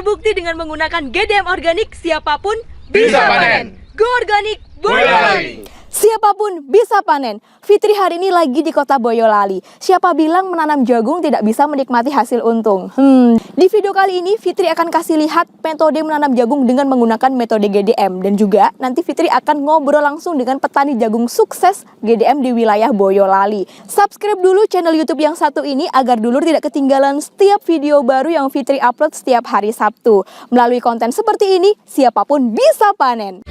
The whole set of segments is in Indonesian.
Terbukti dengan menggunakan GDM organik, siapapun bisa panen. Go Organik Boyolali. Siapapun bisa panen. Fitri hari ini lagi di kota Boyolali. Siapa bilang menanam jagung tidak bisa menikmati hasil untung? Di video kali ini Fitri akan kasih lihat metode menanam jagung dengan menggunakan metode GDM. Dan juga nanti Fitri akan ngobrol langsung dengan petani jagung sukses GDM di wilayah Boyolali. Subscribe dulu channel YouTube yang satu ini agar dulur tidak ketinggalan setiap video baru yang Fitri upload setiap hari Sabtu. Melalui konten seperti ini, siapapun bisa panen.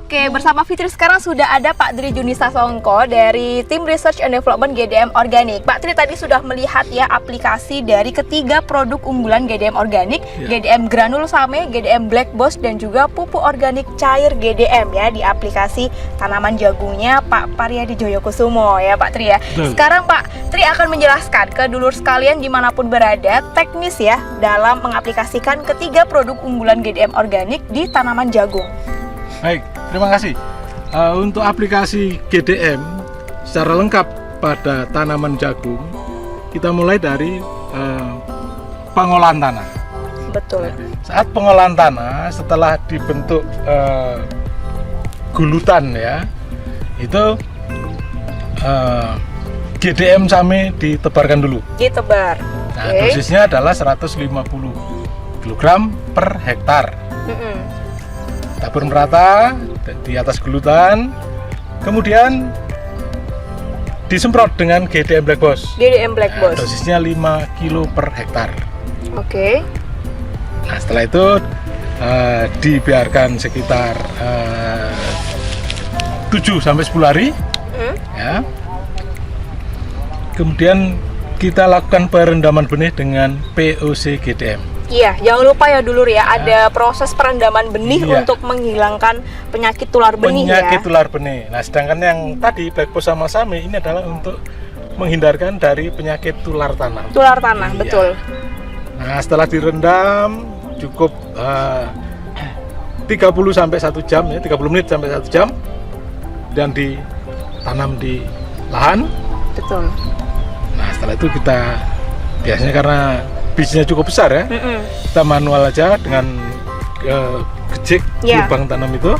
Oke, bersama Fitri sekarang sudah ada Pak Dri Junisa Songko dari tim Research and Development GDM Organik. Pak Dri tadi sudah melihat ya aplikasi dari ketiga produk unggulan GDM Organik, GDM Granul Same, GDM Black Boss, dan juga pupuk organik cair GDM ya di aplikasi tanaman jagungnya Pak Paryadi Joyokusumo ya Pak Tri ya. Sekarang Pak Tri akan menjelaskan ke dulur sekalian dimanapun berada teknis ya dalam mengaplikasikan ketiga produk unggulan GDM Organik di tanaman jagung. Baik, terima kasih. Untuk aplikasi GDM secara lengkap pada tanaman jagung, kita mulai dari pengolahan tanah. Betul. Saat pengolahan tanah, setelah dibentuk gulutan ya, itu GDM Same ditebarkan dulu. Ditebar. Nah, dosisnya adalah 150 kg per hektar. Tabur merata di atas gulutan, kemudian disemprot dengan GDM Black Boss. GDM Black Boss. Dosisnya 5 kg per hektar. Oke. Nah, setelah itu dibiarkan sekitar 7 sampai 10 hari. Ya. Kemudian kita lakukan perendaman benih dengan POC GDM. Iya, jangan lupa ya dulur ya, ada proses perendaman benih untuk menghilangkan penyakit tular benih Penyakit tular benih. Nah, sedangkan yang tadi Black Boss sama Same ini adalah untuk menghindarkan dari penyakit tular tanah. Tular tanah, betul. Nah, setelah direndam cukup 30 sampai 1 jam ya, 30 menit sampai 1 jam dan ditanam di lahan. Betul. Nah, setelah itu kita biasanya karena bijinya cukup besar ya, kita manual aja dengan gejik lubang tanam itu,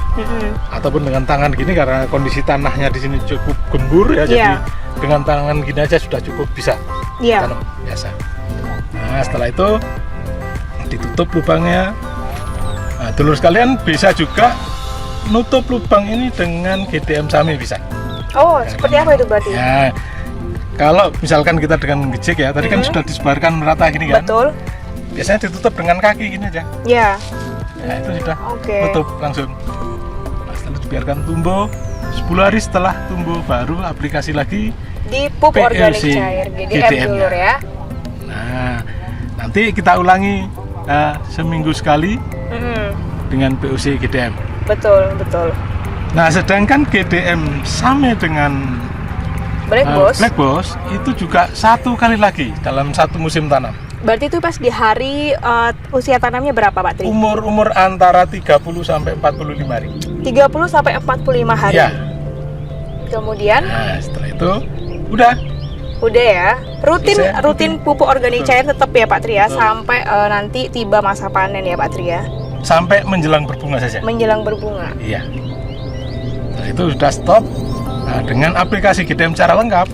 ataupun dengan tangan gini karena kondisi tanahnya di sini cukup gembur ya, jadi dengan tangan gini aja sudah cukup bisa tanam biasa. Nah, setelah itu ditutup lubangnya. Nah, dulur sekalian bisa juga nutup lubang ini dengan GDM Same bisa. Oh, seperti apa itu berarti? Ya, kalau misalkan kita dengan gejik ya, tadi kan sudah disebarkan merata gini kan? Betul. Biasanya ditutup dengan kaki gini aja. Ya. Nah, itu sudah tutup langsung. Nah, setelah dibiarkan tumbuh, 10 hari setelah tumbuh baru aplikasi lagi di pupuk organik cair GDM dulur ya. Nah, nanti kita ulangi seminggu sekali dengan POC GDM. Betul, betul. Nah, sedangkan GDM Same dengan Black Boss itu juga 1 kali lagi dalam 1 musim tanam. Berarti itu pas di hari usia tanamnya berapa Pak Tri? Umur antara 30 sampai 45 hari. 30 sampai 45 hari. Ya. Kemudian? Nah, setelah itu udah ya. Rutin pupuk organik cair tetap ya Pak Tri ya, sampai nanti tiba masa panen ya Pak Tri ya. Sampai menjelang berbunga saja. Menjelang berbunga. Iya. Nah, itu sudah stop. Nah, dengan aplikasi GDM secara lengkap,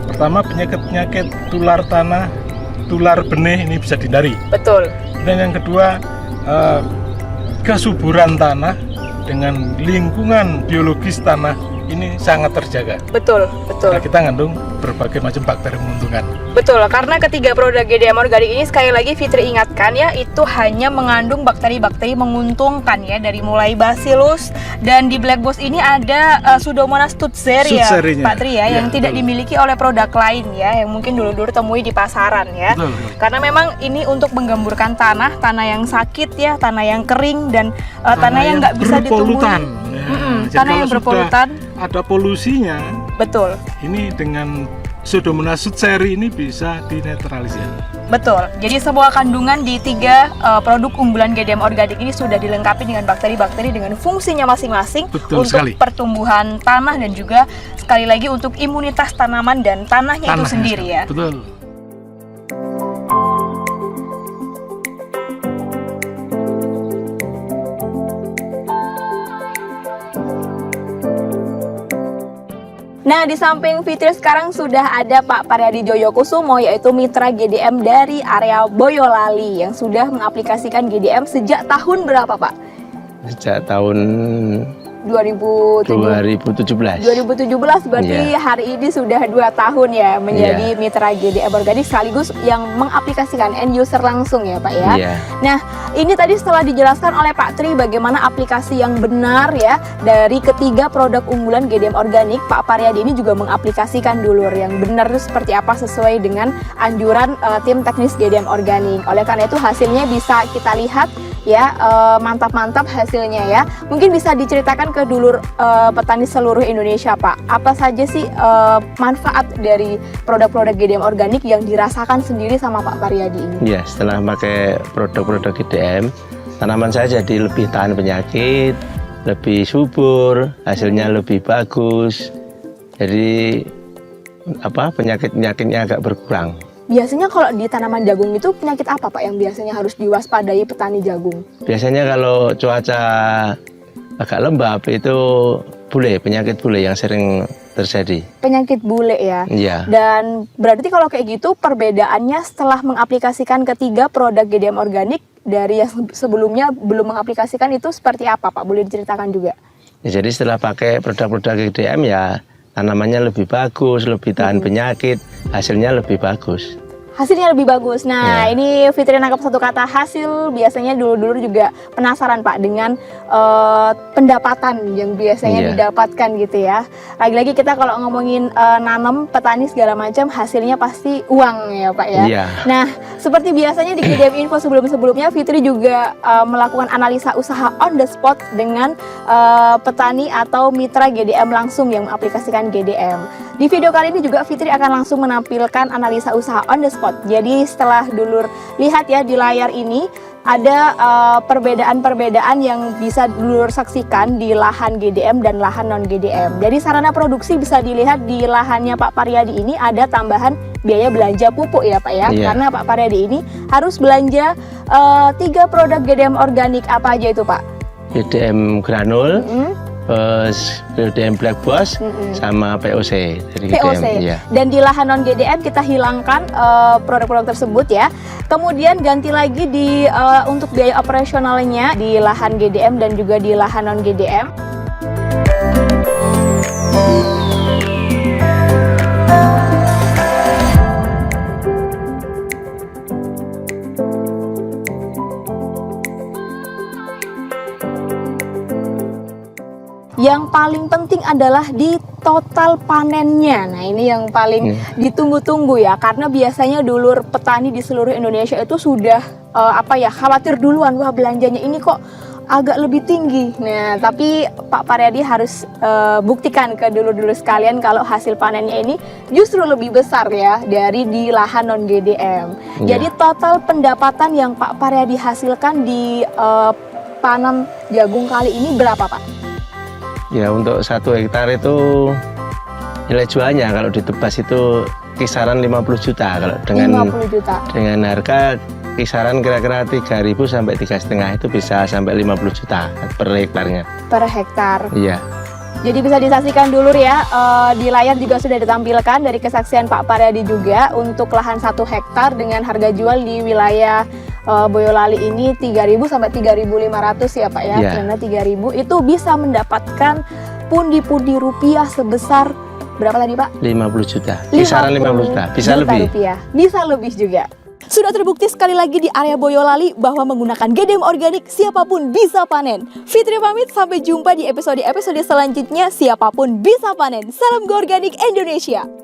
pertama penyakit tular tanah, tular benih ini bisa dihindari. Betul. Dan yang kedua, kesuburan tanah dengan lingkungan biologis tanah ini sangat terjaga. Betul, betul. Karena kita ngandung berbagai macam bakteri menguntungkan. Betul, karena ketiga produk GDM organik ini sekali lagi Fitri ingatkan ya, itu hanya mengandung bakteri-bakteri menguntungkan ya, dari mulai Bacillus, dan di Black Box ini ada Pseudomonas tutseri ya, Tutserinya. Pak Tri ya, yang Betul. tidak dimiliki oleh produk lain ya, yang mungkin dulu-dulu temui di pasaran ya. Betul. Karena memang ini untuk menggemburkan tanah yang sakit ya, tanah yang kering, dan tanah yang nggak bisa ditumbuhi. berpolutan. Jadi Tanah yang kalau berpolutan. sudah ada polusinya, Betul. ini dengan Pseudomonas tutseri ini bisa dinetralisir. Betul. Jadi semua kandungan di tiga produk unggulan GDM organik ini sudah dilengkapi dengan bakteri-bakteri dengan fungsinya masing-masing Betul untuk sekali. pertumbuhan tanah, dan juga sekali lagi untuk imunitas tanaman dan tanahnya itu sendiri ya. Betul. Nah, di samping Fitri sekarang sudah ada Pak Paryadi Joyokusumo, yaitu mitra GDM dari area Boyolali yang sudah mengaplikasikan GDM sejak tahun berapa, Pak? Sejak tahun 2017 berarti Iya. hari ini sudah 2 tahun ya menjadi Iya. mitra GDM organik, sekaligus yang mengaplikasikan end user langsung ya Pak ya. Iya. Nah, ini tadi setelah dijelaskan oleh Pak Tri bagaimana aplikasi yang benar ya dari ketiga produk unggulan GDM organik, Pak Paryadi ini juga mengaplikasikan dulur yang benar itu seperti apa sesuai dengan anjuran tim teknis GDM organik. Oleh karena itu hasilnya bisa kita lihat ya, mantap-mantap hasilnya ya. Mungkin bisa diceritakan ke dulur petani seluruh Indonesia Pak, apa saja sih manfaat dari produk-produk GDM organik yang dirasakan sendiri sama Pak Paryadi ini? Ya, setelah pakai produk-produk GDM, tanaman saya jadi lebih tahan penyakit, lebih subur, hasilnya lebih bagus. Jadi penyakit-penyakitnya agak berkurang. Biasanya kalau di tanaman jagung itu penyakit apa Pak yang biasanya harus diwaspadai petani jagung? Biasanya kalau cuaca agak lembab itu penyakit bule yang sering terjadi. Penyakit bule ya. Iya. Dan berarti kalau kayak gitu perbedaannya setelah mengaplikasikan ketiga produk GDM organik dari yang sebelumnya belum mengaplikasikan itu seperti apa Pak? Boleh diceritakan juga? Ya, jadi setelah pakai produk-produk GDM ya tanamannya lebih bagus, lebih tahan penyakit, hasilnya lebih bagus. Hasilnya lebih bagus. Nah, Ya. ini Fitri nangkap satu kata hasil. Biasanya dulu juga penasaran Pak dengan pendapatan yang biasanya Iya. didapatkan gitu ya. Lagi-lagi kita kalau ngomongin nanam, petani segala macam, hasilnya pasti uang ya Pak ya. Iya. Nah, seperti biasanya di GDM Info sebelum-sebelumnya, Fitri juga melakukan analisa usaha on the spot dengan petani atau mitra GDM langsung yang mengaplikasikan GDM. Di video kali ini juga Fitri akan langsung menampilkan analisa usaha on the spot. Jadi setelah dulur lihat ya di layar ini, ada perbedaan-perbedaan yang bisa dulur saksikan di lahan GDM dan lahan non GDM. Jadi sarana produksi bisa dilihat di lahannya Pak Paryadi ini ada tambahan biaya belanja pupuk ya Pak ya. Iya. Karena Pak Paryadi ini harus belanja 3 produk GDM organik. Apa aja itu Pak? GDM granul, Mm-mm. GDM Black Box, sama POC dari POC. GDM. Iya. Dan di lahan non GDM kita hilangkan produk-produk tersebut ya. Kemudian ganti lagi di untuk biaya operasionalnya di lahan GDM dan juga di lahan non GDM. Yang paling penting adalah di total panennya. Nah, ini yang paling ditunggu-tunggu ya, karena biasanya dulur petani di seluruh Indonesia itu sudah khawatir duluan, wah belanjanya ini kok agak lebih tinggi. Nah, tapi Pak Paryadi harus buktikan ke dulur-dulur sekalian kalau hasil panennya ini justru lebih besar ya dari di lahan non GDM. Jadi total pendapatan yang Pak Paryadi hasilkan di panen jagung kali ini berapa Pak? Ya, untuk 1 hektar itu nilai jualnya kalau ditebas itu kisaran 50 juta kalau 50 juta. dengan harga kisaran kira-kira 3.000 sampai 3,5 itu bisa sampai 50 juta per hektarnya. Per hektar. Iya. Jadi bisa disaksikan dulu ya, di layar juga sudah ditampilkan dari kesaksian Pak Paryadi juga untuk lahan 1 hektar dengan harga jual di wilayah Boyolali ini 3.000 sampai 3.500 ya Pak ya. Iya. Karena 3.000 itu bisa mendapatkan pundi-pundi rupiah sebesar berapa tadi Pak? 50 juta. Kisaran 50 juta. Bisa lebih. Rupiah. Bisa lebih juga. Sudah terbukti sekali lagi di area Boyolali bahwa menggunakan GDM organik siapapun bisa panen. Fitri pamit, sampai jumpa di episode-episode selanjutnya. Siapapun bisa panen. Salam Go Organik Indonesia.